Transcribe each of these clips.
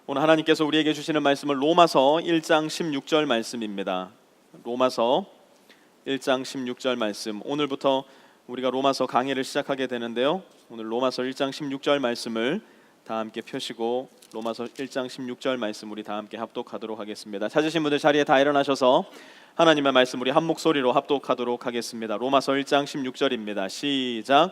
오늘 하나님께서 우리에게 주시는 말씀은 로마서 1장 16절 말씀입니다. 로마서 1장 16절 말씀. 오늘부터 우리가 로마서 강의를 시작하게 되는데요, 오늘 로마서 1장 16절 말씀을 다 함께 펴시고 로마서 1장 16절 말씀 우리 다 함께 합독하도록 하겠습니다. 찾으신 분들 자리에 다 일어나셔서 하나님의 말씀 우리 한 목소리로 합독하도록 하겠습니다. 로마서 1장 16절입니다. 시작.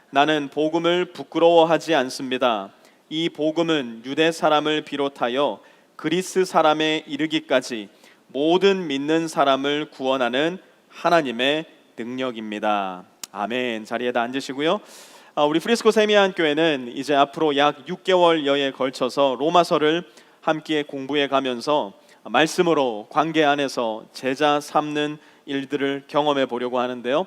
나는 복음을 부끄러워하지 않습니다. 이 복음은 유대 사람을 비롯하여 그리스 사람에 이르기까지 모든 믿는 사람을 구원하는 하나님의 능력입니다. 아멘. 자리에다 앉으시고요. 우리 프리스코 세미한 교회는 이제 앞으로 약 6개월여에 걸쳐서 로마서를 함께 공부해 가면서 말씀으로 관계 안에서 제자 삼는 일들을 경험해 보려고 하는데요,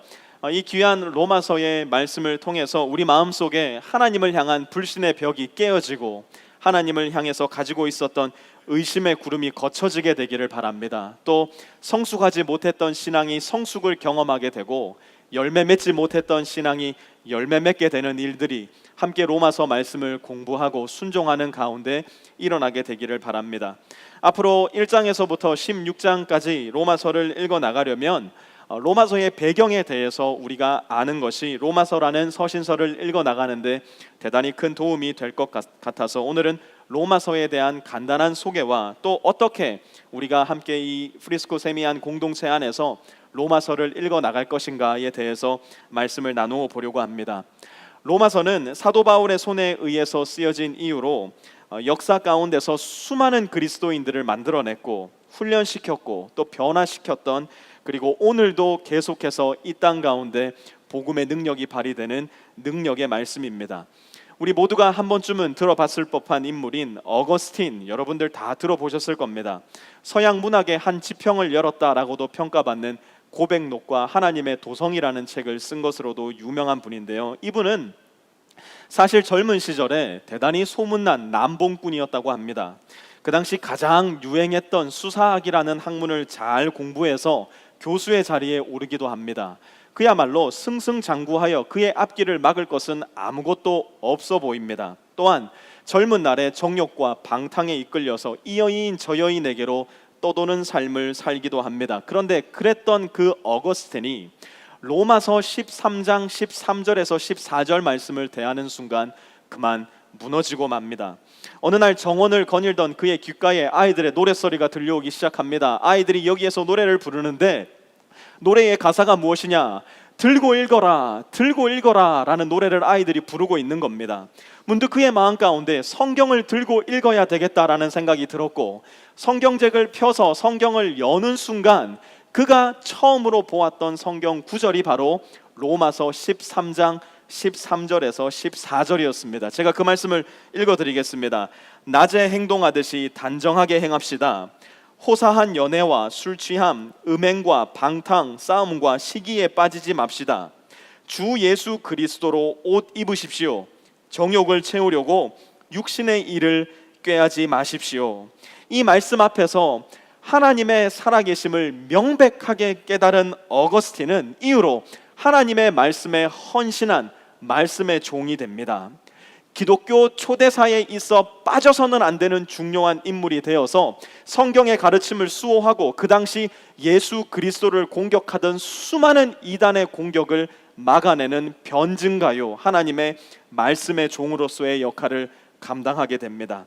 이 귀한 로마서의 말씀을 통해서 우리 마음속에 하나님을 향한 불신의 벽이 깨어지고 하나님을 향해서 가지고 있었던 의심의 구름이 거쳐지게 되기를 바랍니다. 또 성숙하지 못했던 신앙이 성숙을 경험하게 되고 열매 맺지 못했던 신앙이 열매 맺게 되는 일들이 함께 로마서 말씀을 공부하고 순종하는 가운데 일어나게 되기를 바랍니다. 앞으로 1장에서부터 16장까지 로마서를 읽어 나가려면 로마서의 배경에 대해서 우리가 아는 것이 로마서라는 서신서를 읽어 나가는데 대단히 큰 도움이 될 것 같아서 오늘은 로마서에 대한 간단한 소개와 또 어떻게 우리가 함께 이 프리스코 세미한 공동체 안에서 로마서를 읽어 나갈 것인가에 대해서 말씀을 나누어 보려고 합니다. 로마서는 사도 바울의 손에 의해서 쓰여진 이유로 역사 가운데서 수많은 그리스도인들을 만들어냈고 훈련시켰고 또 변화시켰던, 그리고 오늘도 계속해서 이 땅 가운데 복음의 능력이 발휘되는 능력의 말씀입니다. 우리 모두가 한 번쯤은 들어봤을 법한 인물인 어거스틴, 여러분들 다 들어보셨을 겁니다. 서양 문학의 한 지평을 열었다라고도 평가받는 고백록과 하나님의 도성이라는 책을 쓴 것으로도 유명한 분인데요, 이분은 사실 젊은 시절에 대단히 소문난 남봉꾼이었다고 합니다. 그 당시 가장 유행했던 수사학이라는 학문을 잘 공부해서 교수의 자리에 오르기도 합니다. 그야말로 승승장구하여 그의 앞길을 막을 것은 아무것도 없어 보입니다. 또한 젊은 날에 정욕과 방탕에 이끌려서 이 여인 저 여인에게로 떠도는 삶을 살기도 합니다. 그런데 그랬던 그 어거스틴이 로마서 13장 13절에서 14절 말씀을 대하는 순간 그만 무너지고 맙니다. 어느 날 정원을 거닐던 그의 귓가에 아이들의 노랫소리가 들려오기 시작합니다. 아이들이 여기에서 노래를 부르는데 노래의 가사가 무엇이냐? 들고 읽어라, 들고 읽어라 라는 노래를 아이들이 부르고 있는 겁니다. 문득 그의 마음 가운데 성경을 들고 읽어야 되겠다라는 생각이 들었고, 성경책을 펴서 성경을 여는 순간 그가 처음으로 보았던 성경 구절이 바로 로마서 13장 13절에서 14절이었습니다. 제가 그 말씀을 읽어드리겠습니다. 낮에 행동하듯이 단정하게 행합시다. 호사한 연애와 술 취함, 음행과 방탕, 싸움과 시기에 빠지지 맙시다. 주 예수 그리스도로 옷 입으십시오. 정욕을 채우려고 육신의 일을 꾀하지 마십시오. 이 말씀 앞에서 하나님의 살아계심을 명백하게 깨달은 어거스틴은 이후로 하나님의 말씀에 헌신한 말씀의 종이 됩니다. 기독교 초대사에 있어 빠져서는 안 되는 중요한 인물이 되어서 성경의 가르침을 수호하고 그 당시 예수 그리스도를 공격하던 수많은 이단의 공격을 막아내는 변증가요, 하나님의 말씀의 종으로서의 역할을 감당하게 됩니다.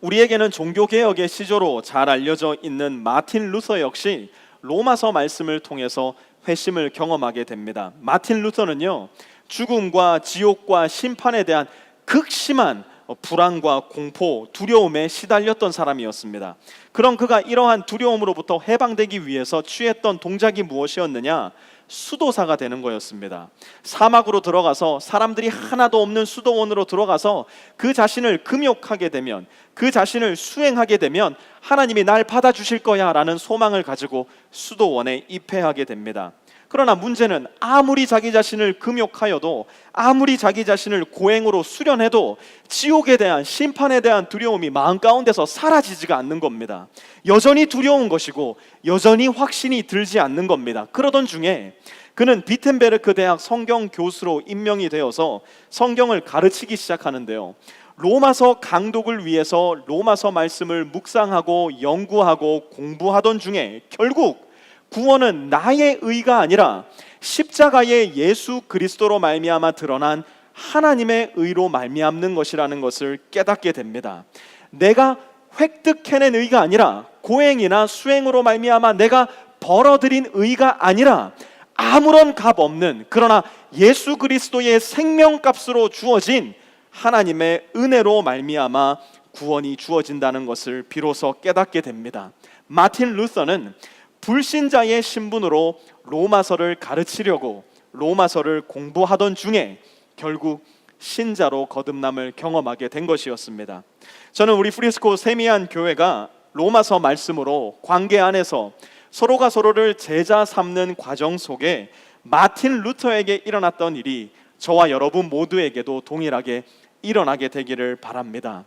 우리에게는 종교개혁의 시조로 잘 알려져 있는 마틴 루터 역시 로마서 말씀을 통해서 회심을 경험하게 됩니다. 마틴 루터는요, 죽음과 지옥과 심판에 대한 극심한 불안과 공포, 두려움에 시달렸던 사람이었습니다. 그럼 그가 이러한 두려움으로부터 해방되기 위해서 취했던 동작이 무엇이었느냐? 수도사가 되는 거였습니다. 사막으로 들어가서 사람들이 하나도 없는 수도원으로 들어가서 그 자신을 금욕하게 되면, 그 자신을 수행하게 되면 하나님이 날 받아주실 거야 라는 소망을 가지고 수도원에 입회하게 됩니다. 그러나 문제는 아무리 자기 자신을 금욕하여도, 아무리 자기 자신을 고행으로 수련해도 지옥에 대한, 심판에 대한 두려움이 마음 가운데서 사라지지가 않는 겁니다. 여전히 두려운 것이고 여전히 확신이 들지 않는 겁니다. 그러던 중에 그는 비텐베르크 대학 성경 교수로 임명이 되어서 성경을 가르치기 시작하는데요, 로마서 강독을 위해서 로마서 말씀을 묵상하고 연구하고 공부하던 중에 결국 구원은 나의 의가 아니라 십자가의 예수 그리스도로 말미암아 드러난 하나님의 의로 말미암는 것이라는 것을 깨닫게 됩니다. 내가 획득해낸 의가 아니라 고행이나 수행으로 말미암아 내가 벌어들인 의가 아니라 아무런 값 없는, 그러나 예수 그리스도의 생명값으로 주어진 하나님의 은혜로 말미암아 구원이 주어진다는 것을 비로소 깨닫게 됩니다. 마틴 루터는 불신자의 신분으로 로마서를 가르치려고 로마서를 공부하던 중에 결국 신자로 거듭남을 경험하게 된 것이었습니다. 저는 우리 프리스코 세미한 교회가 로마서 말씀으로 관계 안에서 서로가 서로를 제자 삼는 과정 속에 마틴 루터에게 일어났던 일이 저와 여러분 모두에게도 동일하게 일어나게 되기를 바랍니다.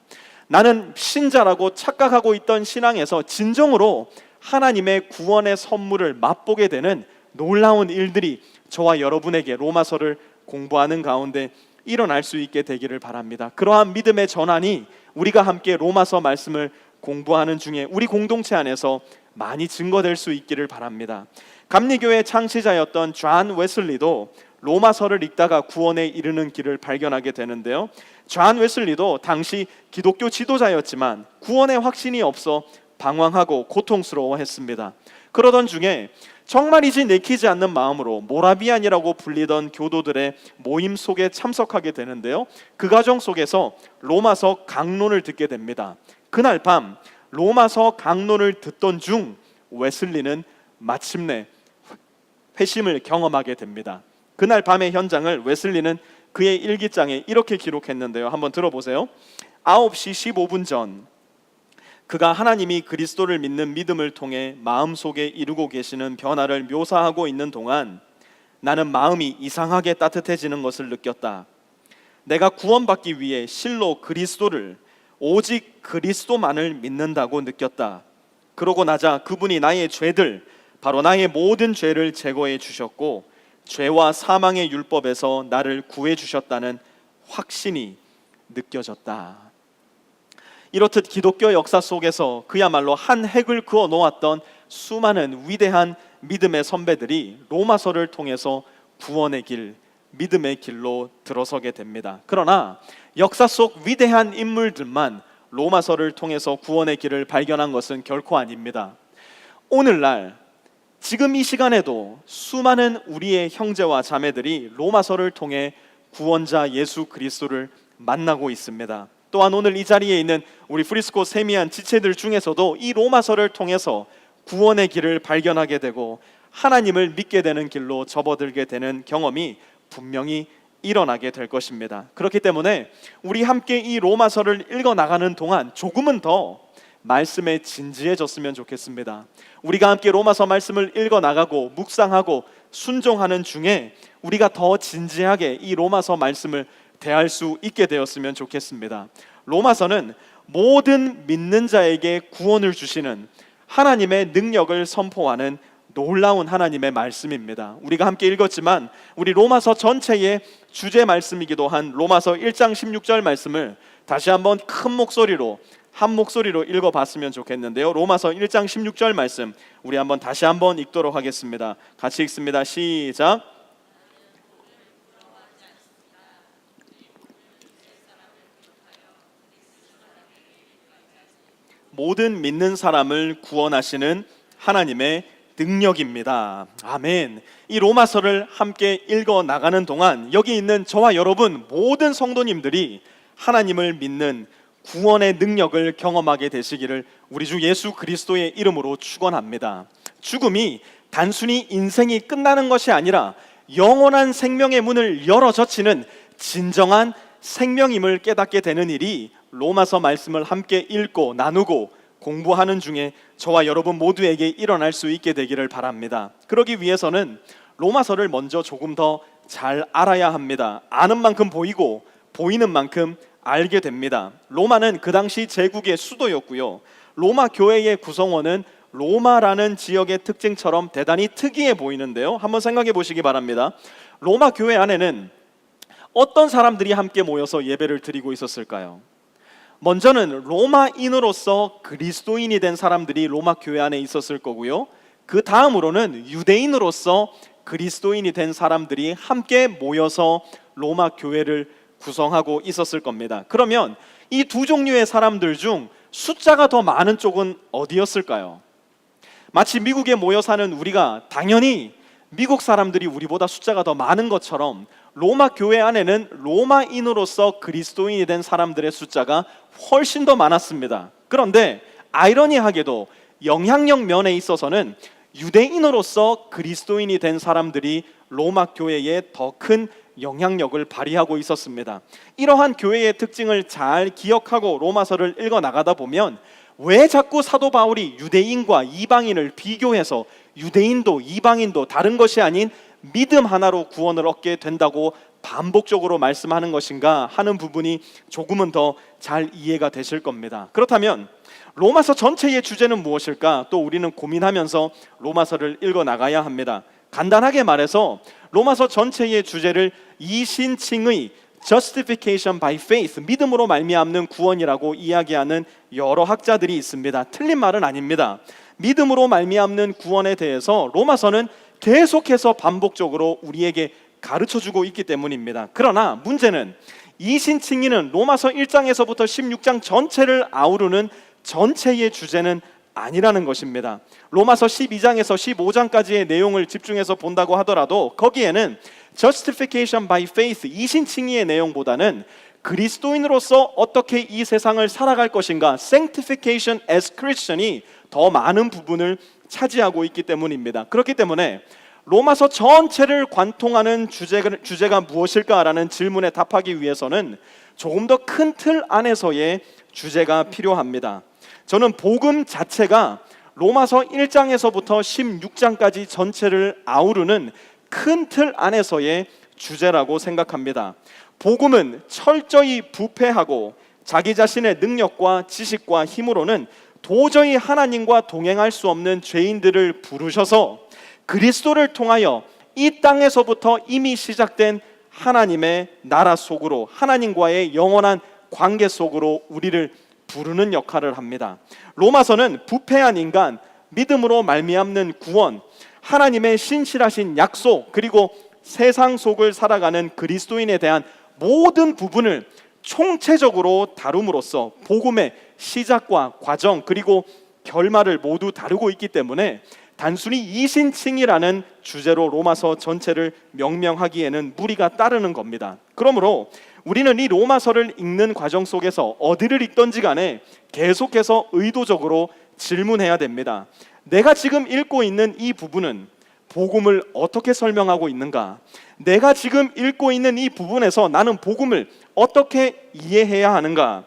나는 신자라고 착각하고 있던 신앙에서 진정으로 하나님의 구원의 선물을 맛보게 되는 놀라운 일들이 저와 여러분에게 로마서를 공부하는 가운데 일어날 수 있게 되기를 바랍니다. 그러한 믿음의 전환이 우리가 함께 로마서 말씀을 공부하는 중에 우리 공동체 안에서 많이 증거될 수 있기를 바랍니다. 감리교의 창시자였던 존 웨슬리도 로마서를 읽다가 구원에 이르는 길을 발견하게 되는데요. 존 웨슬리도 당시 기독교 지도자였지만 구원의 확신이 없어 방황하고 고통스러워했습니다. 그러던 중에 정말이지 내키지 않는 마음으로 모라비안이라고 불리던 교도들의 모임 속에 참석하게 되는데요. 그 과정 속에서 로마서 강론을 듣게 됩니다. 그날 밤 로마서 강론을 듣던 중 웨슬리는 마침내 회심을 경험하게 됩니다. 그날 밤의 현장을 웨슬리는 그의 일기장에 이렇게 기록했는데요. 한번 들어보세요. 9시 15분 전 그가 하나님이 그리스도를 믿는 믿음을 통해 마음속에 이루고 계시는 변화를 묘사하고 있는 동안 나는 마음이 이상하게 따뜻해지는 것을 느꼈다. 내가 구원받기 위해 실로 그리스도를, 오직 그리스도만을 믿는다고 느꼈다. 그러고 나자 그분이 나의 죄들, 바로 나의 모든 죄를 제거해 주셨고 죄와 사망의 율법에서 나를 구해 주셨다는 확신이 느껴졌다. 이렇듯 기독교 역사 속에서 그야말로 한 획을 그어 놓았던 수많은 위대한 믿음의 선배들이 로마서를 통해서 구원의 길, 믿음의 길로 들어서게 됩니다. 그러나 역사 속 위대한 인물들만 로마서를 통해서 구원의 길을 발견한 것은 결코 아닙니다. 오늘날 지금 이 시간에도 수많은 우리의 형제와 자매들이 로마서를 통해 구원자 예수 그리스도를 만나고 있습니다. 또한 오늘 이 자리에 있는 우리 프리스코 세미한 지체들 중에서도 이 로마서를 통해서 구원의 길을 발견하게 되고 하나님을 믿게 되는 길로 접어들게 되는 경험이 분명히 일어나게 될 것입니다. 그렇기 때문에 우리 함께 이 로마서를 읽어나가는 동안 조금은 더 말씀에 진지해졌으면 좋겠습니다. 우리가 함께 로마서 말씀을 읽어나가고 묵상하고 순종하는 중에 우리가 더 진지하게 이 로마서 말씀을 대할 수 있게 되었으면 좋겠습니다. 로마서는 모든 믿는 자에게 구원을 주시는 하나님의 능력을 선포하는 놀라운 하나님의 말씀입니다. 우리가 함께 읽었지만 우리 로마서 전체의 주제 말씀이기도 한 로마서 1장 16절 말씀을 다시 한번 큰 목소리로 한 목소리로 읽어봤으면 좋겠는데요. 로마서 1장 16절 말씀 우리 한번 다시 한번 읽도록 하겠습니다. 같이 읽습니다. 시작. 모든 믿는 사람을 구원하시는 하나님의 능력입니다. 아멘. 이 로마서를 함께 읽어 나가는 동안 여기 있는 저와 여러분 모든 성도님들이 하나님을 믿는 구원의 능력을 경험하게 되시기를 우리 주 예수 그리스도의 이름으로 축원합니다. 죽음이 단순히 인생이 끝나는 것이 아니라 영원한 생명의 문을 열어 젖히는 진정한 생명임을 깨닫게 되는 일이 로마서 말씀을 함께 읽고 나누고 공부하는 중에 저와 여러분 모두에게 일어날 수 있게 되기를 바랍니다. 그러기 위해서는 로마서를 먼저 조금 더 잘 알아야 합니다. 아는 만큼 보이고 보이는 만큼 알게 됩니다. 로마는 그 당시 제국의 수도였고요. 로마 교회의 구성원은 로마라는 지역의 특징처럼 대단히 특이해 보이는데요. 한번 생각해 보시기 바랍니다. 로마 교회 안에는 어떤 사람들이 함께 모여서 예배를 드리고 있었을까요? 먼저는 로마인으로서 그리스도인이 된 사람들이 로마 교회 안에 있었을 거고요. 그 다음으로는 유대인으로서 그리스도인이 된 사람들이 함께 모여서 로마 교회를 구성하고 있었을 겁니다. 그러면 이 두 종류의 사람들 중 숫자가 더 많은 쪽은 어디였을까요? 마치 미국에 모여 사는 우리가 당연히 미국 사람들이 우리보다 숫자가 더 많은 것처럼 로마 교회 안에는 로마인으로서 그리스도인이 된 사람들의 숫자가 훨씬 더 많았습니다. 그런데 아이러니하게도 영향력 면에 있어서는 유대인으로서 그리스도인이 된 사람들이 로마 교회에 더 큰 영향력을 발휘하고 있었습니다. 이러한 교회의 특징을 잘 기억하고 로마서를 읽어 나가다 보면 왜 자꾸 사도 바울이 유대인과 이방인을 비교해서 유대인도 이방인도 다른 것이 아닌 믿음 하나로 구원을 얻게 된다고 반복적으로 말씀하는 것인가 하는 부분이 조금은 더 잘 이해가 되실 겁니다. 그렇다면 로마서 전체의 주제는 무엇일까? 또 우리는 고민하면서 로마서를 읽어 나가야 합니다. 간단하게 말해서 로마서 전체의 주제를 이신칭의 justification by faith, 믿음으로 말미암는 구원이라고 이야기하는 여러 학자들이 있습니다. 틀린 말은 아닙니다. 믿음으로 말미암는 구원에 대해서 로마서는 계속해서 반복적으로 우리에게 가르쳐주고 있기 때문입니다. 그러나 문제는 이신칭의는 로마서 1장에서부터 16장 전체를 아우르는 전체의 주제는 아니라는 것입니다. 로마서 12장에서 15장까지의 내용을 집중해서 본다고 하더라도 거기에는 justification by faith, 이신칭의의 내용보다는 그리스도인으로서 어떻게 이 세상을 살아갈 것인가, sanctification as Christian이 더 많은 부분을 차지하고 있기 때문입니다. 그렇기 때문에 로마서 전체를 관통하는 주제가 무엇일까라는 질문에 답하기 위해서는 조금 더 큰 틀 안에서의 주제가 필요합니다. 저는 복음 자체가 로마서 1장에서부터 16장까지 전체를 아우르는 큰 틀 안에서의 주제라고 생각합니다. 복음은 철저히 부패하고 자기 자신의 능력과 지식과 힘으로는 도저히 하나님과 동행할 수 없는 죄인들을 부르셔서 그리스도를 통하여 이 땅에서부터 이미 시작된 하나님의 나라 속으로, 하나님과의 영원한 관계 속으로 우리를 부르는 역할을 합니다. 로마서는 부패한 인간, 믿음으로 말미암는 구원, 하나님의 신실하신 약속, 그리고 세상 속을 살아가는 그리스도인에 대한 모든 부분을 총체적으로 다룸으로써 복음의 시작과 과정 그리고 결말을 모두 다루고 있기 때문에 단순히 이신칭이라는 주제로 로마서 전체를 명명하기에는 무리가 따르는 겁니다. 그러므로 우리는 이 로마서를 읽는 과정 속에서 어디를 읽던지 간에 계속해서 의도적으로 질문해야 됩니다. 내가 지금 읽고 있는 이 부분은 복음을 어떻게 설명하고 있는가? 내가 지금 읽고 있는 이 부분에서 나는 복음을 어떻게 이해해야 하는가?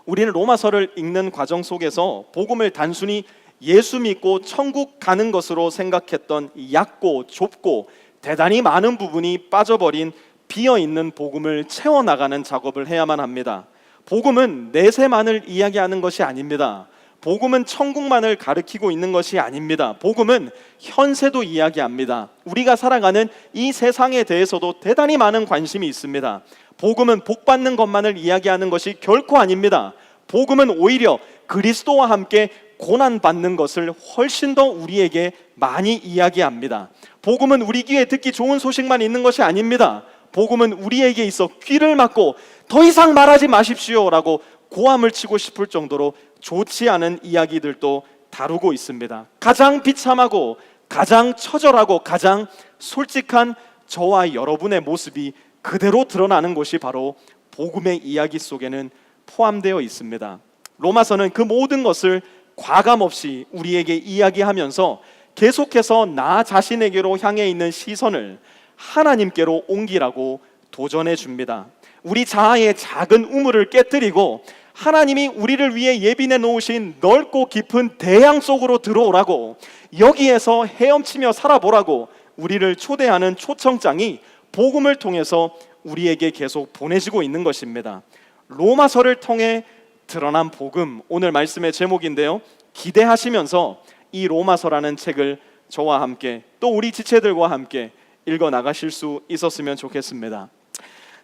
우리는 로마서를 읽는 과정 속에서 복음을 단순히 예수 믿고 천국 가는 것으로 생각했던 얕고 좁고 대단히 많은 부분이 빠져버린 비어있는 복음을 채워나가는 작업을 해야만 합니다. 복음은 내세만을 이야기하는 것이 아닙니다. 복음은 천국만을 가리키고 있는 것이 아닙니다. 복음은 현세도 이야기합니다. 우리가 살아가는 이 세상에 대해서도 대단히 많은 관심이 있습니다. 복음은 복받는 것만을 이야기하는 것이 결코 아닙니다. 복음은 오히려 그리스도와 함께 고난받는 것을 훨씬 더 우리에게 많이 이야기합니다. 복음은 우리 귀에 듣기 좋은 소식만 있는 것이 아닙니다. 복음은 우리에게 있어 귀를 막고 더 이상 말하지 마십시오라고 고함을 치고 싶을 정도로 좋지 않은 이야기들도 다루고 있습니다. 가장 비참하고 가장 처절하고 가장 솔직한 저와 여러분의 모습이 그대로 드러나는 것이 바로 복음의 이야기 속에는 포함되어 있습니다. 로마서는 그 모든 것을 과감없이 우리에게 이야기하면서 계속해서 나 자신에게로 향해 있는 시선을 하나님께로 옮기라고 도전해 줍니다. 우리 자아의 작은 우물을 깨뜨리고 하나님이 우리를 위해 예비해 놓으신 넓고 깊은 대양 속으로 들어오라고, 여기에서 헤엄치며 살아보라고 우리를 초대하는 초청장이 복음을 통해서 우리에게 계속 보내지고 있는 것입니다. 로마서를 통해 드러난 복음, 오늘 말씀의 제목인데요. 기대하시면서 이 로마서라는 책을 저와 함께 또 우리 지체들과 함께 읽어 나가실 수 있었으면 좋겠습니다.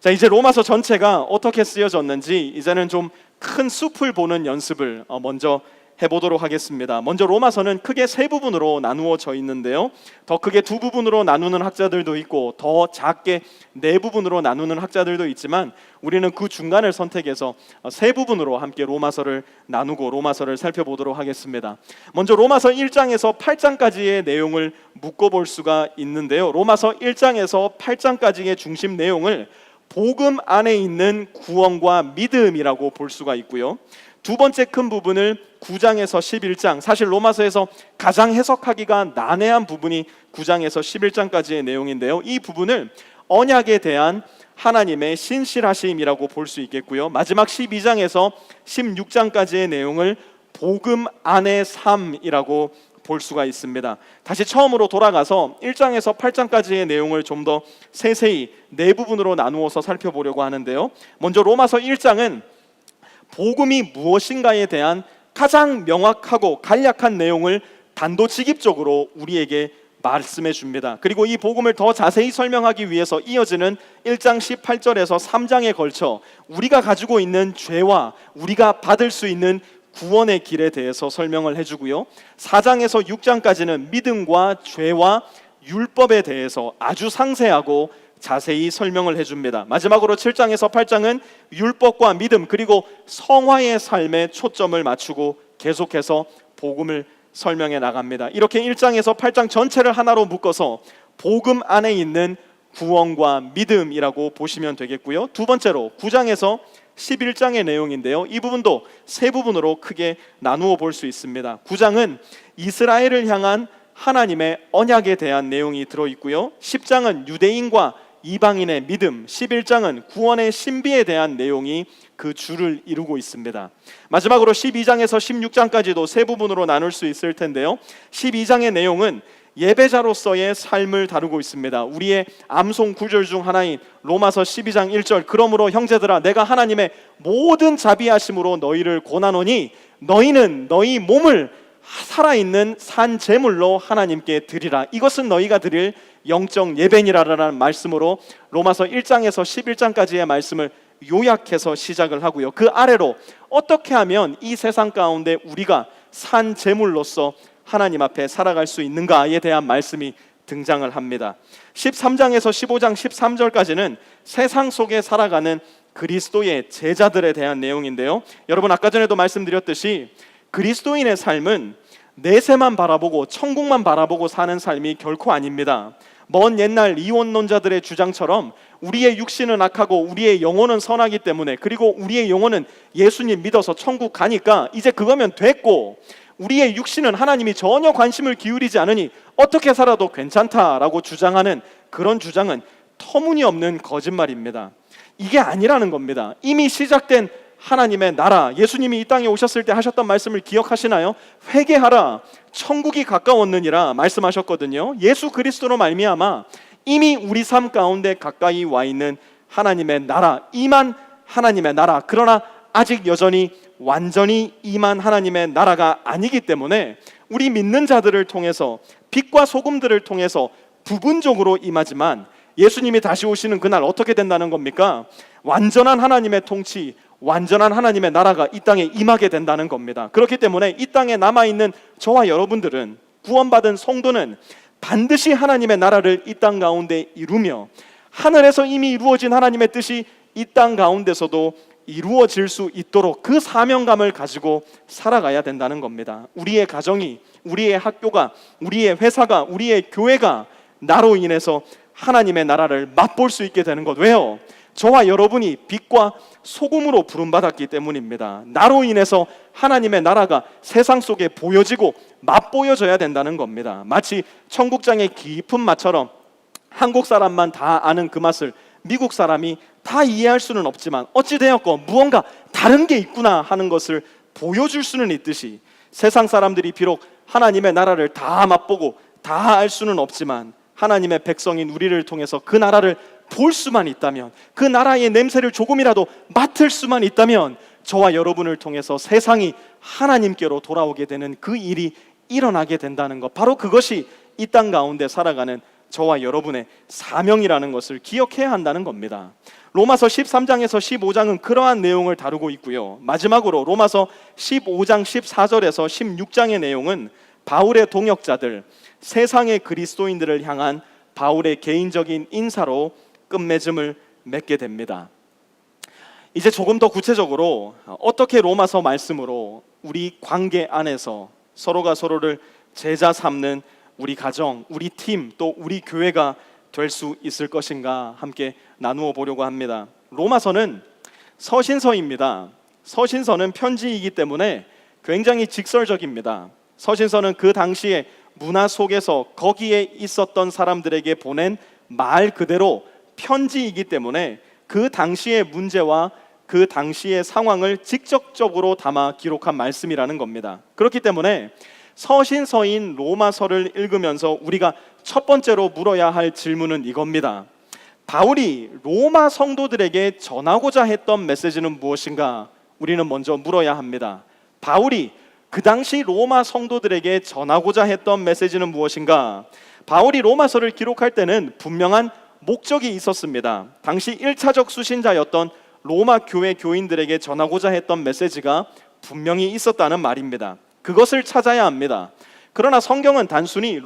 자, 이제 로마서 전체가 어떻게 쓰여졌는지 이제는 좀 큰 숲을 보는 연습을 먼저 해보도록 하겠습니다. 먼저 로마서는 크게 세 부분으로 나누어져 있는데요, 더 크게 두 부분으로 나누는 학자들도 있고 더 작게 네 부분으로 나누는 학자들도 있지만 우리는 그 중간을 선택해서 세 부분으로 함께 로마서를 나누고 로마서를 살펴보도록 하겠습니다. 먼저 로마서 1장에서 8장까지의 내용을 묶어볼 수가 있는데요, 로마서 1장에서 8장까지의 중심 내용을 복음 안에 있는 구원과 믿음이라고 볼 수가 있고요, 두 번째 큰 부분을 9장에서 11장, 사실 로마서에서 가장 해석하기가 난해한 부분이 9장에서 11장까지의 내용인데요, 이 부분을 언약에 대한 하나님의 신실하심이라고 볼 수 있겠고요, 마지막 12장에서 16장까지의 내용을 복음 안의 삶이라고 볼 수가 있습니다. 다시 처음으로 돌아가서 1장에서 8장까지의 내용을 좀 더 세세히 네 부분으로 나누어서 살펴보려고 하는데요, 먼저 로마서 1장은 복음이 무엇인가에 대한 가장 명확하고 간략한 내용을 단도직입적으로 우리에게 말씀해 줍니다. 그리고 이 복음을 더 자세히 설명하기 위해서 이어지는 1장 18절에서 3장에 걸쳐 우리가 가지고 있는 죄와 우리가 받을 수 있는 구원의 길에 대해서 설명을 해주고요, 4장에서 6장까지는 믿음과 죄와 율법에 대해서 아주 상세하고 자세히 설명을 해줍니다. 마지막으로 7장에서 8장은 율법과 믿음 그리고 성화의 삶에 초점을 맞추고 계속해서 복음을 설명해 나갑니다. 이렇게 1장에서 8장 전체를 하나로 묶어서 복음 안에 있는 구원과 믿음이라고 보시면 되겠고요, 두 번째로 9장에서 11장의 내용인데요, 이 부분도 세 부분으로 크게 나누어 볼 수 있습니다. 9장은 이스라엘을 향한 하나님의 언약에 대한 내용이 들어있고요, 10장은 유대인과 이방인의 믿음, 11장은 구원의 신비에 대한 내용이 그 줄을 이루고 있습니다. 마지막으로 12장에서 16장까지도 세 부분으로 나눌 수 있을 텐데요, 12장의 내용은 예배자로서의 삶을 다루고 있습니다. 우리의 암송 구절 중 하나인 로마서 12장 1절, 그러므로 형제들아 내가 하나님의 모든 자비하심으로 너희를 권하노니 너희는 너희 몸을 살아있는 산 제물로 하나님께 드리라, 이것은 너희가 드릴 영적 예배니라라는 말씀으로 로마서 1장에서 11장까지의 말씀을 요약해서 시작을 하고요, 그 아래로 어떻게 하면 이 세상 가운데 우리가 산 제물로서 하나님 앞에 살아갈 수 있는가에 대한 말씀이 등장을 합니다. 13장에서 15장 13절까지는 세상 속에 살아가는 그리스도의 제자들에 대한 내용인데요, 여러분 아까 전에도 말씀드렸듯이 그리스도인의 삶은 내세만 바라보고 천국만 바라보고 사는 삶이 결코 아닙니다. 먼 옛날 이원론자들의 주장처럼 우리의 육신은 악하고 우리의 영혼은 선하기 때문에, 그리고 우리의 영혼은 예수님 믿어서 천국 가니까 이제 그거면 됐고 우리의 육신은 하나님이 전혀 관심을 기울이지 않으니 어떻게 살아도 괜찮다라고 주장하는 그런 주장은 터무니없는 거짓말입니다. 이게 아니라는 겁니다. 이미 시작된 하나님의 나라, 예수님이 이 땅에 오셨을 때 하셨던 말씀을 기억하시나요? 회개하라 천국이 가까웠느니라 말씀하셨거든요. 예수 그리스도로 말미암아 이미 우리 삶 가운데 가까이 와 있는 하나님의 나라, 임한 하나님의 나라, 그러나 아직 여전히 완전히 임한 하나님의 나라가 아니기 때문에 우리 믿는 자들을 통해서 빛과 소금들을 통해서 부분적으로 임하지만 예수님이 다시 오시는 그날 어떻게 된다는 겁니까? 완전한 하나님의 통치, 완전한 하나님의 나라가 이 땅에 임하게 된다는 겁니다. 그렇기 때문에 이 땅에 남아있는 저와 여러분들은, 구원받은 성도는 반드시 하나님의 나라를 이 땅 가운데 이루며 하늘에서 이미 이루어진 하나님의 뜻이 이 땅 가운데서도 이루어질 수 있도록 그 사명감을 가지고 살아가야 된다는 겁니다. 우리의 가정이, 우리의 학교가, 우리의 회사가, 우리의 교회가 나로 인해서 하나님의 나라를 맛볼 수 있게 되는 것. 왜요? 저와 여러분이 빛과 소금으로 부름받았기 때문입니다. 나로 인해서 하나님의 나라가 세상 속에 보여지고 맛보여져야 된다는 겁니다. 마치 청국장의 깊은 맛처럼 한국 사람만 다 아는 그 맛을 미국 사람이 다 이해할 수는 없지만 어찌되었건 무언가 다른 게 있구나 하는 것을 보여줄 수는 있듯이, 세상 사람들이 비록 하나님의 나라를 다 맛보고 다 알 수는 없지만 하나님의 백성인 우리를 통해서 그 나라를 볼 수만 있다면, 그 나라의 냄새를 조금이라도 맡을 수만 있다면 저와 여러분을 통해서 세상이 하나님께로 돌아오게 되는 그 일이 일어나게 된다는 것, 바로 그것이 이 땅 가운데 살아가는 저와 여러분의 사명이라는 것을 기억해야 한다는 겁니다. 로마서 13장에서 15장은 그러한 내용을 다루고 있고요. 마지막으로 로마서 15장 14절에서 16장의 내용은 바울의 동역자들, 세상의 그리스도인들을 향한 바울의 개인적인 인사로 끝맺음을 맺게 됩니다. 이제 조금 더 구체적으로 어떻게 로마서 말씀으로 우리 관계 안에서 서로가 서로를 제자 삼는 우리 가정, 우리 팀, 또 우리 교회가 될 수 있을 것인가 함께 나누어 보려고 합니다. 로마서는 서신서입니다. 서신서는 편지이기 때문에 굉장히 직설적입니다. 서신서는 그 당시의 문화 속에서 거기에 있었던 사람들에게 보낸 말 그대로 편지이기 때문에 그 당시의 문제와 그 당시의 상황을 직접적으로 담아 기록한 말씀이라는 겁니다. 그렇기 때문에 서신서인 로마서를 읽으면서 우리가 첫 번째로 물어야 할 질문은 이겁니다. 바울이 로마 성도들에게 전하고자 했던 메시지는 무엇인가? 우리는 먼저 물어야 합니다. 바울이 그 당시 로마 성도들에게 전하고자 했던 메시지는 무엇인가? 바울이 로마서를 기록할 때는 분명한 목적이 있었습니다. 당시 1차적 수신자였던 로마 교회 교인들에게 전하고자 했던 메시지가 분명히 있었다는 말입니다. 그것을 찾아야 합니다. 그러나 성경은 단순히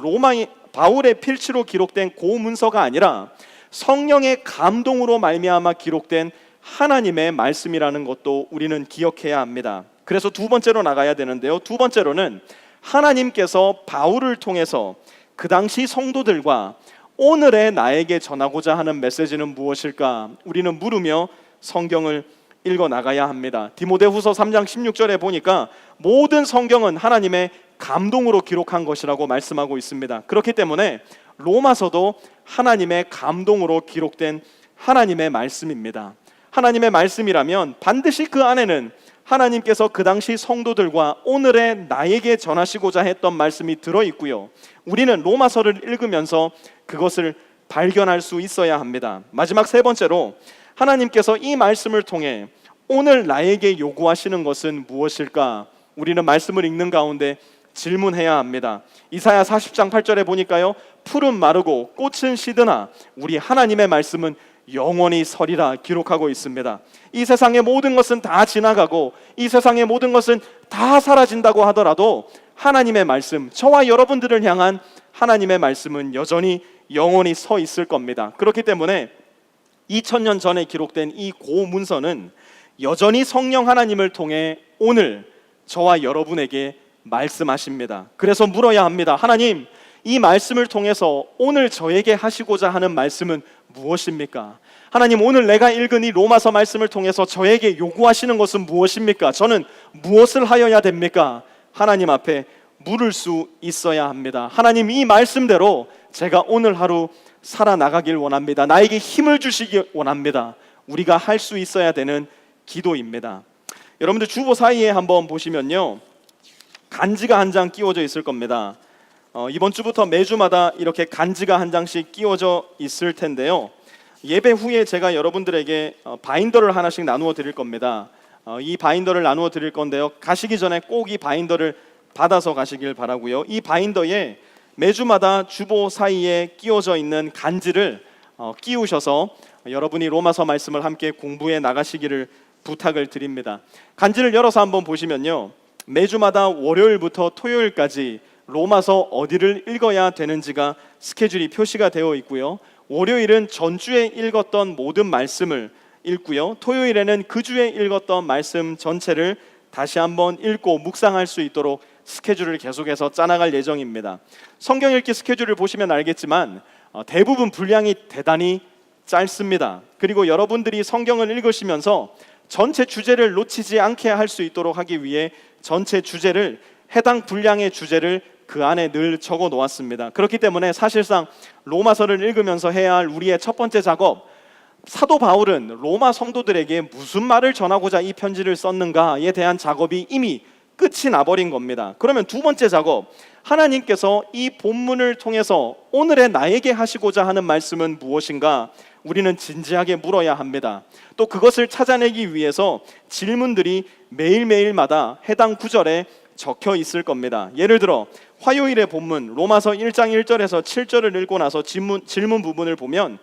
바울의 필치로 기록된 고문서가 아니라 성령의 감동으로 말미암아 기록된 하나님의 말씀이라는 것도 우리는 기억해야 합니다. 그래서 두 번째로 나가야 되는데요. 두 번째로는 하나님께서 바울을 통해서 그 당시 성도들과 오늘의 나에게 전하고자 하는 메시지는 무엇일까? 우리는 물으며 성경을 읽어 나가야 합니다. 디모데후서 3장 16절에 보니까 모든 성경은 하나님의 감동으로 기록한 것이라고 말씀하고 있습니다. 그렇기 때문에 로마서도 하나님의 감동으로 기록된 하나님의 말씀입니다. 하나님의 말씀이라면 반드시 그 안에는 하나님께서 그 당시 성도들과 오늘의 나에게 전하시고자 했던 말씀이 들어있고요. 우리는 로마서를 읽으면서 그것을 발견할 수 있어야 합니다. 마지막 세 번째로 하나님께서 이 말씀을 통해 오늘 나에게 요구하시는 것은 무엇일까? 우리는 말씀을 읽는 가운데 질문해야 합니다. 이사야 40장 8절에 보니까요, 풀은 마르고 꽃은 시드나 우리 하나님의 말씀은 영원히 서리라 기록하고 있습니다. 이 세상의 모든 것은 다 지나가고 이 세상의 모든 것은 다 사라진다고 하더라도 하나님의 말씀, 저와 여러분들을 향한 하나님의 말씀은 여전히 영원히 서 있을 겁니다. 그렇기 때문에 2000년 전에 기록된 이 고문서는 여전히 성령 하나님을 통해 오늘 저와 여러분에게 말씀하십니다. 그래서 물어야 합니다. 하나님, 이 말씀을 통해서 오늘 저에게 하시고자 하는 말씀은 무엇입니까? 하나님, 오늘 내가 읽은 이 로마서 말씀을 통해서 저에게 요구하시는 것은 무엇입니까? 저는 무엇을 하여야 됩니까? 하나님 앞에 물을 수 있어야 합니다. 하나님, 이 말씀대로 제가 오늘 하루 살아나가길 원합니다. 나에게 힘을 주시기 원합니다. 우리가 할 수 있어야 되는 기도입니다. 여러분들 주보 사이에 한번 보시면요, 간지가 한 장 끼워져 있을 겁니다. 이번 주부터 매주마다 이렇게 간지가 한 장씩 끼워져 있을 텐데요. 예배 후에 제가 여러분들에게 바인더를 하나씩 나누어 드릴 겁니다. 이 바인더를 나누어 드릴 건데요, 가시기 전에 꼭 이 바인더를 받아서 가시길 바라고요. 이 바인더에 매주마다 주보 사이에 끼워져 있는 간지를 끼우셔서 여러분이 로마서 말씀을 함께 공부해 나가시기를 부탁을 드립니다. 간지를 열어서 한번 보시면요, 매주마다 월요일부터 토요일까지 로마서 어디를 읽어야 되는지가 스케줄이 표시가 되어 있고요. 월요일은 전주에 읽었던 모든 말씀을 읽고요. 토요일에는 그 주에 읽었던 말씀 전체를 다시 한번 읽고 묵상할 수 있도록 스케줄을 계속해서 짜나갈 예정입니다. 성경 읽기 스케줄을 보시면 알겠지만 대부분 분량이 대단히 짧습니다. 그리고 여러분들이 성경을 읽으시면서 전체 주제를 놓치지 않게 할 수 있도록 하기 위해 전체 주제를, 해당 분량의 주제를 그 안에 늘 적어 놓았습니다. 그렇기 때문에 사실상 로마서를 읽으면서 해야 할 우리의 첫 번째 작업, 사도 바울은 로마 성도들에게 무슨 말을 전하고자 이 편지를 썼는가에 대한 작업이 이미 끝이 나버린 겁니다. 그러면 두 번째 작업, 하나님께서 이 본문을 통해서 오늘의 나에게 하시고자 하는 말씀은 무엇인가? 우리는 진지하게 물어야 합니다. 또 그것을 찾아내기 위해서 질문들이 매일매일마다 해당 구절에 적혀 있을 겁니다. 예를 들어 화요일의 본문 로마서 1장 1절에서 7절을 읽고 나서 질문 부분을 보면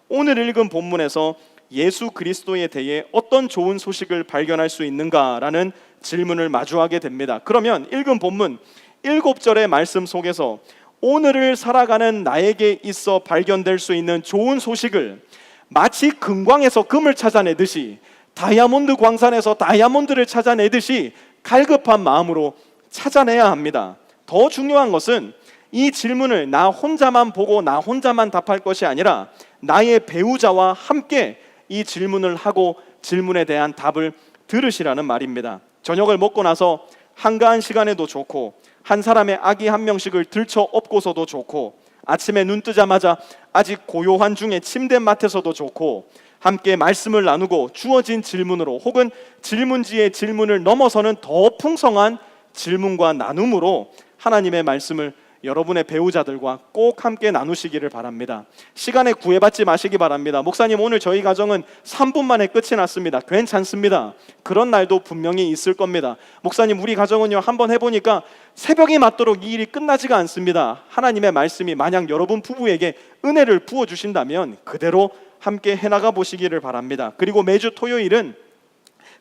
오늘 읽은 본문에서 예수 그리스도에 대해 어떤 좋은 소식을 발견할 수 있는가라는 질문을 마주하게 됩니다. 그러면 읽은 본문 7절의 말씀 속에서 오늘을 살아가는 나에게 있어 발견될 수 있는 좋은 소식을 마치 금광에서 금을 찾아내듯이, 다이아몬드 광산에서 다이아몬드를 찾아내듯이 갈급한 마음으로 찾아내야 합니다. 더 중요한 것은 이 질문을 나 혼자만 보고 나 혼자만 답할 것이 아니라 나의 배우자와 함께 이 질문을 하고 질문에 대한 답을 들으시라는 말입니다. 저녁을 먹고 나서 한가한 시간에도 좋고, 한 사람의 아기 한 명씩을 들쳐 업고서도 좋고, 아침에 눈 뜨자마자 아직 고요한 중에 침대맡에서도 좋고, 함께 말씀을 나누고 주어진 질문으로 혹은 질문지의 질문을 넘어서는 더 풍성한 질문과 나눔으로 하나님의 말씀을 여러분의 배우자들과 꼭 함께 나누시기를 바랍니다. 시간에 구애받지 마시기 바랍니다. 목사님, 오늘 저희 가정은 3분 만에 끝이 났습니다. 괜찮습니다. 그런 날도 분명히 있을 겁니다. 목사님, 우리 가정은요, 한번 해보니까 새벽이 맞도록 이 일이 끝나지가 않습니다. 하나님의 말씀이 만약 여러분 부부에게 은혜를 부어주신다면 그대로 함께 해나가 보시기를 바랍니다. 그리고 매주 토요일은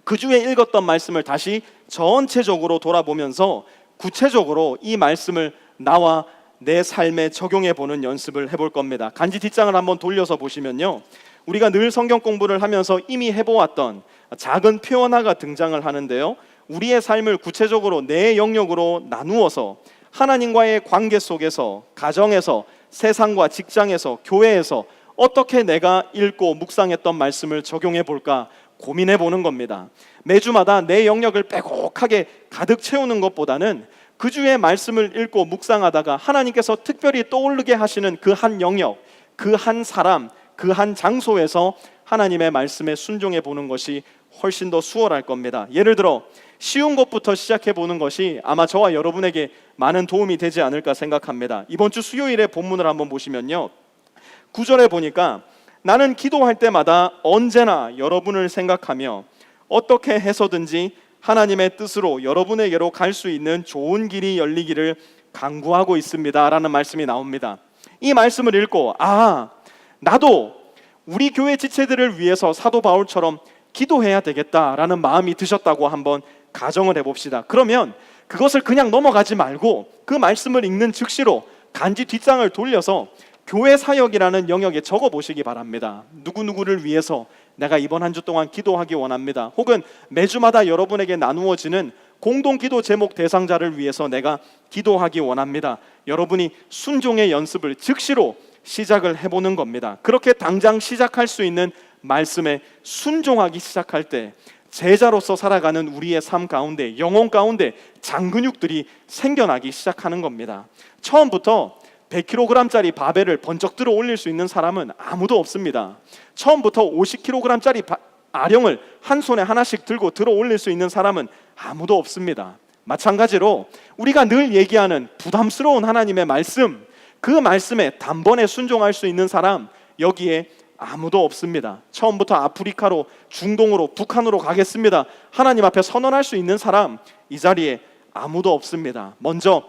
그 주에 읽었던 말씀을 다시 전체적으로 돌아보면서 구체적으로 이 말씀을 나와 내 삶에 적용해 보는 연습을 해볼 겁니다. 간지 뒷장을 한번 돌려서 보시면요, 우리가 늘 성경 공부를 하면서 이미 해보았던 작은 표현화가 등장을 하는데요, 우리의 삶을 구체적으로 내 영역으로 나누어서 하나님과의 관계 속에서, 가정에서, 세상과 직장에서, 교회에서 어떻게 내가 읽고 묵상했던 말씀을 적용해 볼까 고민해 보는 겁니다. 매주마다 내 영역을 빼곡하게 가득 채우는 것보다는 그 주의 말씀을 읽고 묵상하다가 하나님께서 특별히 떠오르게 하시는 그 한 영역, 그 한 사람, 그 한 장소에서 하나님의 말씀에 순종해 보는 것이 훨씬 더 수월할 겁니다. 예를 들어 쉬운 것부터 시작해 보는 것이 아마 저와 여러분에게 많은 도움이 되지 않을까 생각합니다. 이번 주 수요일에 본문을 한번 보시면요, 9절에 보니까 나는 기도할 때마다 언제나 여러분을 생각하며 어떻게 해서든지 하나님의 뜻으로 여러분에게로 갈 수 있는 좋은 길이 열리기를 간구하고 있습니다 라는 말씀이 나옵니다. 이 말씀을 읽고 나도 우리 교회 지체들을 위해서 사도 바울처럼 기도해야 되겠다라는 마음이 드셨다고 한번 가정을 해봅시다. 그러면 그것을 그냥 넘어가지 말고 그 말씀을 읽는 즉시로 간지 뒷장을 돌려서 교회 사역이라는 영역에 적어보시기 바랍니다. 누구누구를 위해서 내가 이번 한 주 동안 기도하기 원합니다. 혹은 매주마다 여러분에게 나누어지는 공동기도 제목 대상자를 위해서 내가 기도하기 원합니다. 여러분이 순종의 연습을 즉시로 시작을 해보는 겁니다. 그렇게 당장 시작할 수 있는 말씀에 순종하기 시작할 때 제자로서 살아가는 우리의 삶 가운데, 영혼 가운데 장근육들이 생겨나기 시작하는 겁니다. 처음부터 100kg짜리 바벨을 번쩍 들어 올릴 수 있는 사람은 아무도 없습니다. 처음부터 50kg짜리 아령을 한 손에 하나씩 들고 들어 올릴 수 있는 사람은 아무도 없습니다. 마찬가지로 우리가 늘 얘기하는 부담스러운 하나님의 말씀, 그 말씀에 단번에 순종할 수 있는 사람, 여기에 아무도 없습니다. 처음부터 아프리카로, 중동으로, 북한으로 가겠습니다, 하나님 앞에 선언할 수 있는 사람, 이 자리에 아무도 없습니다. 먼저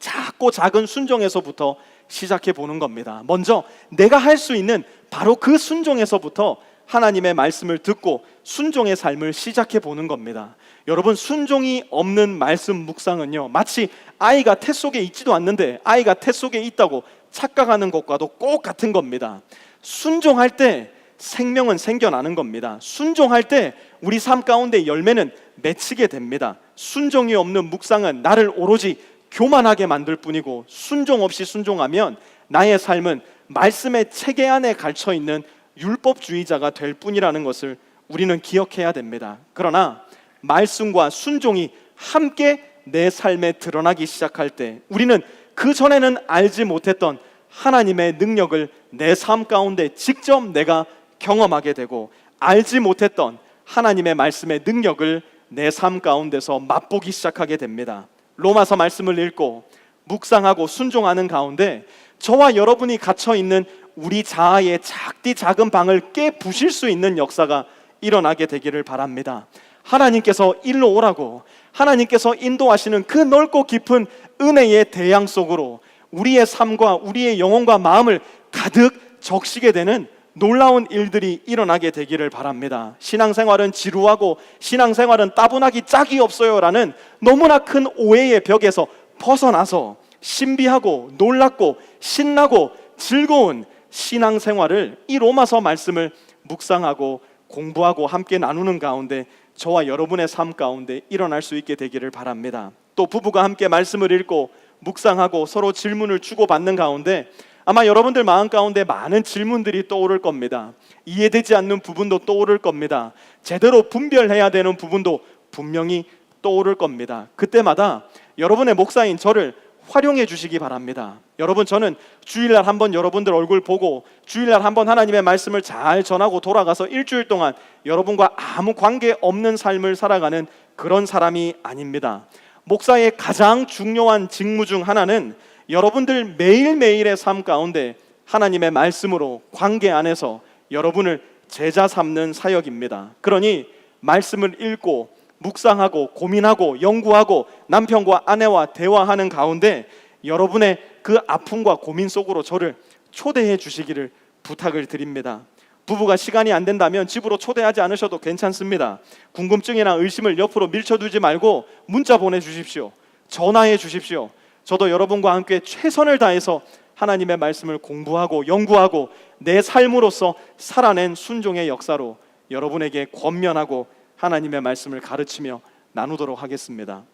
작고 작은 순종에서부터 시작해 보는 겁니다. 먼저 내가 할 수 있는 바로 그 순종에서부터 하나님의 말씀을 듣고 순종의 삶을 시작해 보는 겁니다. 여러분, 순종이 없는 말씀 묵상은요, 마치 아이가 태 속에 있지도 않는데 아이가 태 속에 있다고 착각하는 것과도 꼭 같은 겁니다. 순종할 때 생명은 생겨나는 겁니다. 순종할 때 우리 삶 가운데 열매는 맺히게 됩니다. 순종이 없는 묵상은 나를 오로지 교만하게 만들 뿐이고, 순종 없이 순종하면 나의 삶은 말씀의 체계 안에 갇혀있는 율법주의자가 될 뿐이라는 것을 우리는 기억해야 됩니다. 그러나 말씀과 순종이 함께 내 삶에 드러나기 시작할 때 우리는 그 전에는 알지 못했던 하나님의 능력을 내 삶 가운데 직접 내가 경험하게 되고, 알지 못했던 하나님의 말씀의 능력을 내 삶 가운데서 맛보기 시작하게 됩니다. 로마서 말씀을 읽고 묵상하고 순종하는 가운데 저와 여러분이 갇혀있는 우리 자아의 작디 작은 방을 깨부실 수 있는 역사가 일어나게 되기를 바랍니다. 하나님께서 일로 오라고, 하나님께서 인도하시는 그 넓고 깊은 은혜의 대양 속으로 우리의 삶과 우리의 영혼과 마음을 가득 적시게 되는 놀라운 일들이 일어나게 되기를 바랍니다. 신앙생활은 지루하고 신앙생활은 따분하기 짝이 없어요 라는 너무나 큰 오해의 벽에서 벗어나서 신비하고 놀랍고 신나고 즐거운 신앙생활을 이 로마서 말씀을 묵상하고 공부하고 함께 나누는 가운데 저와 여러분의 삶 가운데 일어날 수 있게 되기를 바랍니다. 또 부부가 함께 말씀을 읽고 묵상하고 서로 질문을 주고받는 가운데 아마 여러분들 마음 가운데 많은 질문들이 떠오를 겁니다. 이해되지 않는 부분도 떠오를 겁니다. 제대로 분별해야 되는 부분도 분명히 떠오를 겁니다. 그때마다 여러분의 목사인 저를 활용해 주시기 바랍니다. 여러분, 저는 주일날 한번 여러분들 얼굴 보고 주일날 한번 하나님의 말씀을 잘 전하고 돌아가서 일주일 동안 여러분과 아무 관계 없는 삶을 살아가는 그런 사람이 아닙니다. 목사의 가장 중요한 직무 중 하나는 여러분들 매일매일의 삶 가운데 하나님의 말씀으로 관계 안에서 여러분을 제자 삼는 사역입니다. 그러니 말씀을 읽고 묵상하고 고민하고 연구하고 남편과 아내와 대화하는 가운데 여러분의 그 아픔과 고민 속으로 저를 초대해 주시기를 부탁을 드립니다. 부부가 시간이 안 된다면 집으로 초대하지 않으셔도 괜찮습니다. 궁금증이나 의심을 옆으로 밀쳐두지 말고 문자 보내주십시오. 전화해 주십시오. 저도 여러분과 함께 최선을 다해서 하나님의 말씀을 공부하고 연구하고 내 삶으로서 살아낸 순종의 역사로 여러분에게 권면하고 하나님의 말씀을 가르치며 나누도록 하겠습니다.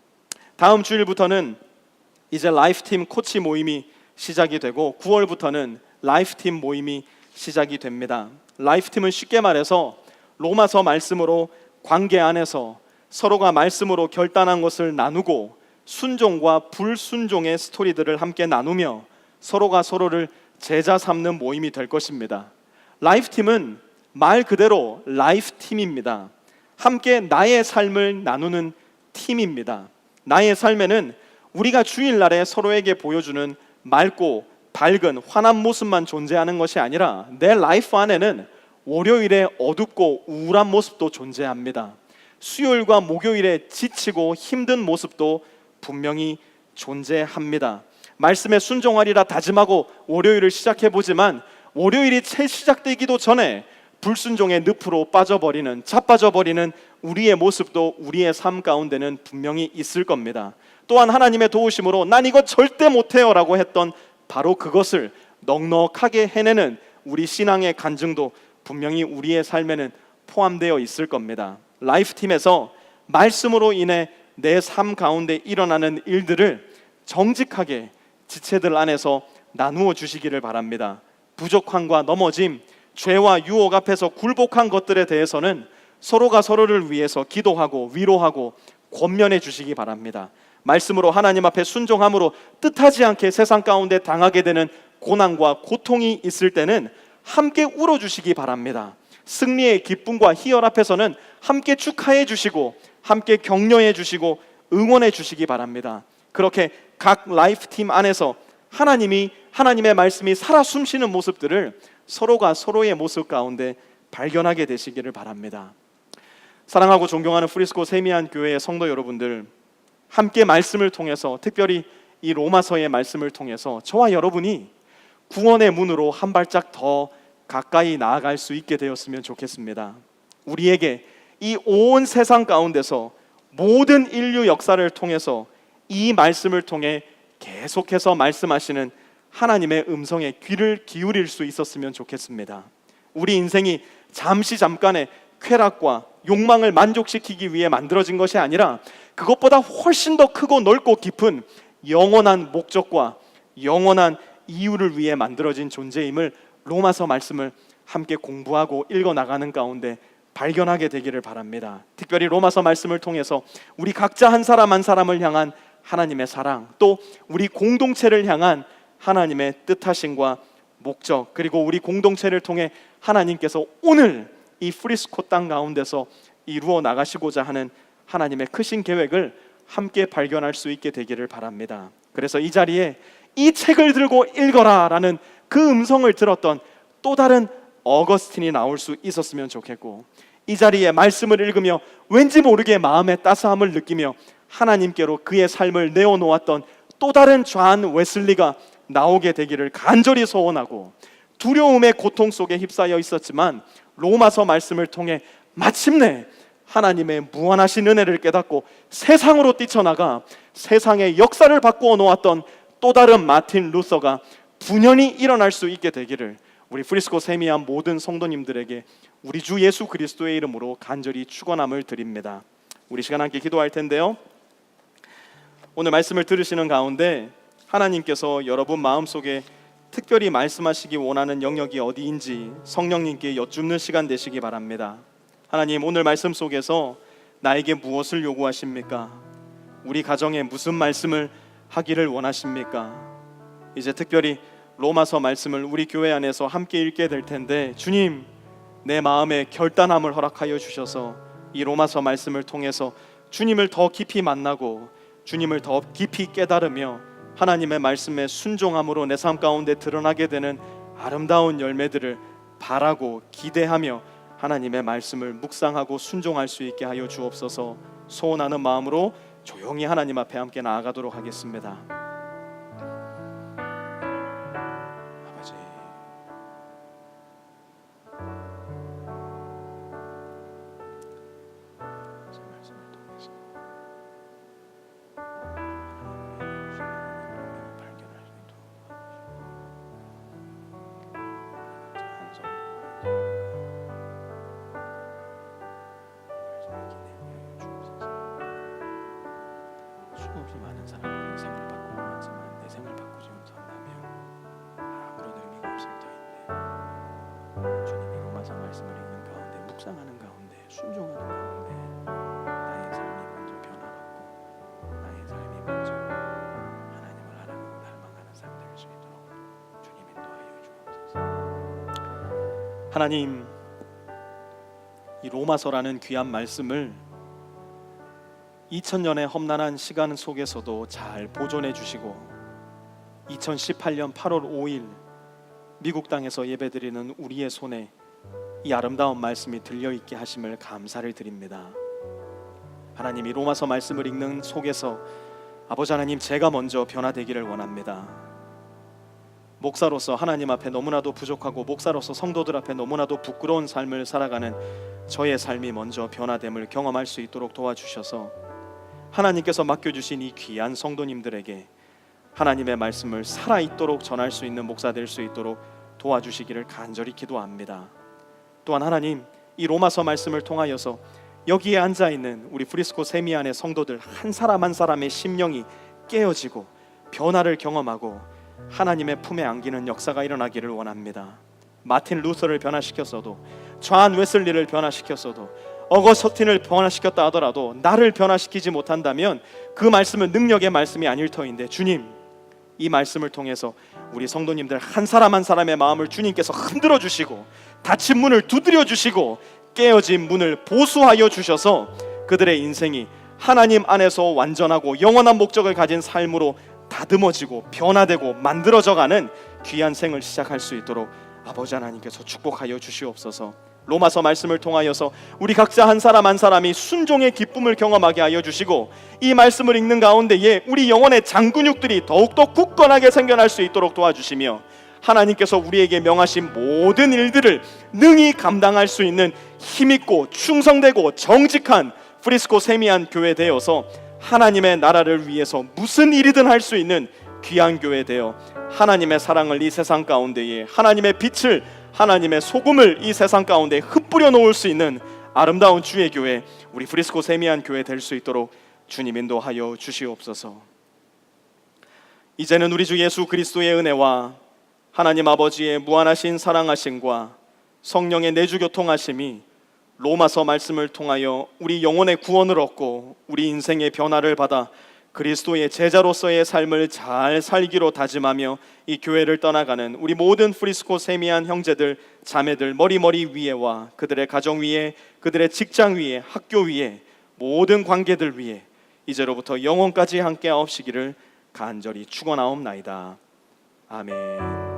다음 주일부터는 이제 라이프팀 코치 모임이 시작이 되고 9월부터는 라이프팀 모임이 시작이 됩니다. 라이프팀은 쉽게 말해서 로마서 말씀으로 관계 안에서 서로가 말씀으로 결단한 것을 나누고 순종과 불순종의 스토리들을 함께 나누며 서로가 서로를 제자 삼는 모임이 될 것입니다. 라이프팀은 말 그대로 라이프팀입니다. 함께 나의 삶을 나누는 팀입니다. 나의 삶에는 우리가 주일날에 서로에게 보여주는 맑고 밝은 환한 모습만 존재하는 것이 아니라 내 라이프 안에는 월요일에 어둡고 우울한 모습도 존재합니다. 수요일과 목요일에 지치고 힘든 모습도 분명히 존재합니다. 말씀에 순종하리라 다짐하고 월요일을 시작해보지만 월요일이 채 시작되기도 전에 불순종의 늪으로 빠져버리는, 자빠져버리는 우리의 모습도 우리의 삶 가운데는 분명히 있을 겁니다. 또한 하나님의 도우심으로 난 이거 절대 못해요 라고 했던 바로 그것을 넉넉하게 해내는 우리 신앙의 간증도 분명히 우리의 삶에는 포함되어 있을 겁니다. 라이프팀에서 말씀으로 인해 내 삶 가운데 일어나는 일들을 정직하게 지체들 안에서 나누어 주시기를 바랍니다. 부족함과 넘어짐, 죄와 유혹 앞에서 굴복한 것들에 대해서는 서로가 서로를 위해서 기도하고 위로하고 권면해 주시기 바랍니다. 말씀으로 하나님 앞에 순종함으로 뜻하지 않게 세상 가운데 당하게 되는 고난과 고통이 있을 때는 함께 울어주시기 바랍니다. 승리의 기쁨과 희열 앞에서는 함께 축하해 주시고 함께 격려해 주시고 응원해 주시기 바랍니다. 그렇게 각 라이프팀 안에서 하나님의 말씀이 살아 숨쉬는 모습들을 서로가 서로의 모습 가운데 발견하게 되시기를 바랍니다. 사랑하고 존경하는 프리스코 세미한 교회의 성도 여러분들, 함께 말씀을 통해서 특별히 이 로마서의 말씀을 통해서 저와 여러분이 구원의 문으로 한 발짝 더 가까이 나아갈 수 있게 되었으면 좋겠습니다. 우리에게 이 온 세상 가운데서 모든 인류 역사를 통해서 이 말씀을 통해 계속해서 말씀하시는 하나님의 음성에 귀를 기울일 수 있었으면 좋겠습니다. 우리 인생이 잠깐의 쾌락과 욕망을 만족시키기 위해 만들어진 것이 아니라 그것보다 훨씬 더 크고 넓고 깊은 영원한 목적과 영원한 이유를 위해 만들어진 존재임을 로마서 말씀을 함께 공부하고 읽어나가는 가운데 발견하게 되기를 바랍니다. 특별히 로마서 말씀을 통해서 우리 각자 한 사람 한 사람을 향한 하나님의 사랑, 또 우리 공동체를 향한 하나님의 뜻하심과 목적, 그리고 우리 공동체를 통해 하나님께서 오늘 이 프리스코 땅 가운데서 이루어 나가시고자 하는 하나님의 크신 계획을 함께 발견할 수 있게 되기를 바랍니다. 그래서 이 자리에 이 책을 들고 읽어라 라는 그 음성을 들었던 또 다른 어거스틴이 나올 수 있었으면 좋겠고, 이 자리에 말씀을 읽으며 왠지 모르게 마음의 따스함을 느끼며 하나님께로 그의 삶을 내어놓았던 또 다른 존 웨슬리가 나오게 되기를 간절히 소원하고, 두려움의 고통 속에 휩싸여 있었지만 로마서 말씀을 통해 마침내 하나님의 무한하신 은혜를 깨닫고 세상으로 뛰쳐나가 세상의 역사를 바꾸어 놓았던 또 다른 마틴 루서가 분연히 일어날 수 있게 되기를 우리 프리스코 세미한 모든 성도님들에게 우리 주 예수 그리스도의 이름으로 간절히 축원함을 드립니다. 우리 시간 함께 기도할 텐데요, 오늘 말씀을 들으시는 가운데 하나님께서 여러분 마음속에 특별히 말씀하시기 원하는 영역이 어디인지 성령님께 여쭙는 시간 되시기 바랍니다. 하나님, 오늘 말씀 속에서 나에게 무엇을 요구하십니까? 우리 가정에 무슨 말씀을 하기를 원하십니까? 이제 특별히 로마서 말씀을 우리 교회 안에서 함께 읽게 될 텐데, 주님, 내 마음에 결단함을 허락하여 주셔서 이 로마서 말씀을 통해서 주님을 더 깊이 만나고 주님을 더 깊이 깨달으며 하나님의 말씀에 순종함으로 내 삶 가운데 드러나게 되는 아름다운 열매들을 바라고 기대하며 하나님의 말씀을 묵상하고 순종할 수 있게 하여 주옵소서. 소원하는 마음으로 조용히 하나님 앞에 함께 나아가도록 하겠습니다. 아버지, 제 말씀을 통해서 하나님의 발견할 수 있도록 수없이 많은 사람들이 생을 바꾸고 왔지만 내 생을 바꾸지 못한다면 아무런 의미가 없을 터인데, 주님이 로마서 말씀을 읽는 가운데, 묵상하는 가운데, 순종하는 가운데 나의 삶이 먼저 변화받고 나의 삶이 먼저 하나님을 알아가고 닮아가는 삶 될 수 있도록 주님 인도하여 주옵소서. 하나님, 이 로마서라는 귀한 말씀을 2000년의 험난한 시간 속에서도 잘 보존해 주시고 2018년 8월 5일 미국 땅에서 예배드리는 우리의 손에 이 아름다운 말씀이 들려있게 하심을 감사를 드립니다. 하나님, 이 로마서 말씀을 읽는 속에서 아버지 하나님, 제가 먼저 변화되기를 원합니다. 목사로서 하나님 앞에 너무나도 부족하고 목사로서 성도들 앞에 너무나도 부끄러운 삶을 살아가는 저의 삶이 먼저 변화됨을 경험할 수 있도록 도와주셔서 하나님께서 맡겨주신 이 귀한 성도님들에게 하나님의 말씀을 살아있도록 전할 수 있는 목사 될 수 있도록 도와주시기를 간절히 기도합니다. 또한 하나님, 이 로마서 말씀을 통하여서 여기에 앉아있는 우리 프리스코 세미안의 성도들 한 사람 한 사람의 심령이 깨어지고 변화를 경험하고 하나님의 품에 안기는 역사가 일어나기를 원합니다. 마틴 루서를 변화시켰어도, 존 웨슬리를 변화시켰어도, 어거스틴을 변화시켰다 하더라도 나를 변화시키지 못한다면 그 말씀은 능력의 말씀이 아닐 터인데, 주님, 이 말씀을 통해서 우리 성도님들 한 사람 한 사람의 마음을 주님께서 흔들어 주시고 닫힌 문을 두드려 주시고 깨어진 문을 보수하여 주셔서 그들의 인생이 하나님 안에서 완전하고 영원한 목적을 가진 삶으로 다듬어지고 변화되고 만들어져가는 귀한 생을 시작할 수 있도록 아버지 하나님께서 축복하여 주시옵소서. 로마서 말씀을 통하여서 우리 각자 한 사람 한 사람이 순종의 기쁨을 경험하게 하여 주시고 이 말씀을 읽는 가운데에 우리 영혼의 장근육들이 더욱더 굳건하게 생겨날 수 있도록 도와주시며 하나님께서 우리에게 명하신 모든 일들을 능히 감당할 수 있는 힘있고 충성되고 정직한 프리스코 세미안 교회 되어서 하나님의 나라를 위해서 무슨 일이든 할 수 있는 귀한 교회 되어 하나님의 사랑을 이 세상 가운데에, 하나님의 빛을, 하나님의 소금을 이 세상 가운데 흩뿌려 놓을 수 있는 아름다운 주의 교회, 우리 프리스코 세미안 교회 될 수 있도록 주님 인도하여 주시옵소서. 이제는 우리 주 예수 그리스도의 은혜와 하나님 아버지의 무한하신 사랑하심과 성령의 내주 교통하심이 로마서 말씀을 통하여 우리 영혼의 구원을 얻고 우리 인생의 변화를 받아 그리스도의 제자로서의 삶을 잘 살기로 다짐하며 이 교회를 떠나가는 우리 모든 프리스코 세미안 형제들 자매들 머리 위에와 그들의 가정 위에, 그들의 직장 위에, 학교 위에, 모든 관계들 위에 이제로부터 영원까지 함께 하옵시기를 간절히 축원하옵나이다. 아멘.